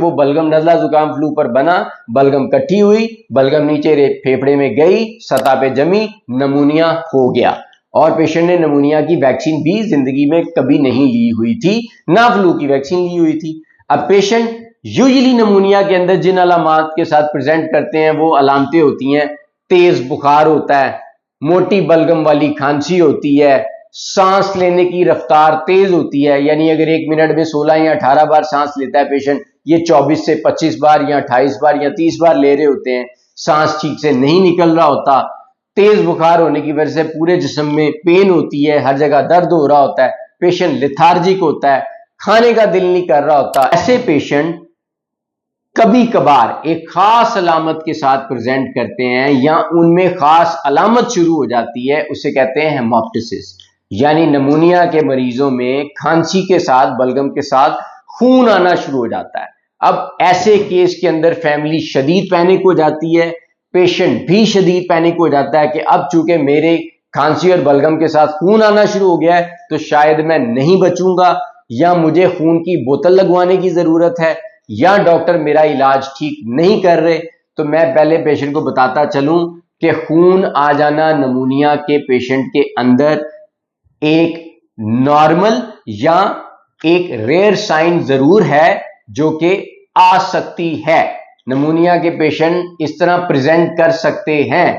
वो बलगम नजला जुकाम फ्लू पर बना, बलगम इकट्ठी हुई, बलगम नीचे फेफड़े में गई, सतह पे जमी, नमूनिया हो गया। और पेशेंट ने नमूनिया की वैक्सीन भी जिंदगी में कभी नहीं ली हुई थी, ना फ्लू की वैक्सीन ली हुई थी। अब पेशेंट यूजुअली नमूनिया के अंदर जिन अलामात के साथ प्रेजेंट करते हैं वो अलामतें होती हैं, तेज बुखार होता है, मोटी बलगम वाली खांसी होती है, सांस लेने की रफ्तार तेज होती है, यानी अगर 1 मिनट में 16 या 18 बार सांस लेता है पेशेंट, ये 24 से 25 बार या 28 बार या 30 बार ले रहे होते हैं, सांस ठीक से नहीं निकल रहा होता। तेज बुखार होने की वजह से पूरे जिस्म में पेन होती है, हर जगह दर्द हो रहा होता है, पेशेंट लेथार्जिक होता है, खाने का दिल नहीं कर रहा होता। ऐसे पेशेंट कभी कभार एक खास अलामत के साथ प्रेजेंट करते हैं या उनमें खास अलामत शुरू हो जाती है, उसे कहते हैं हेमोप्टिसिस, यानी नमूनिया के मरीजों में खांसी के साथ बलगम के साथ खून आना शुरू हो जाता है। अब ऐसे केस के अंदर फैमिली शदीद पैनिक हो जाती है, पेशेंट भी शदीद पैनिक हो जाता है कि अब चूंकि मेरे खांसी और बलगम के साथ खून आना शुरू हो गया है तो शायद मैं नहीं बचूंगा, या मुझे खून की बोतल लगवाने की जरूरत है, या डॉक्टर मेरा इलाज ठीक नहीं कर रहे। तो मैं पहले पेशेंट को बताता चलूं कि खून आ जाना नमूनिया के पेशेंट के अंदर एक नॉर्मल या एक रेयर साइन जरूर है जो कि आ सकती है। नमूनिया के पेशेंट इस तरह प्रेजेंट कर सकते हैं।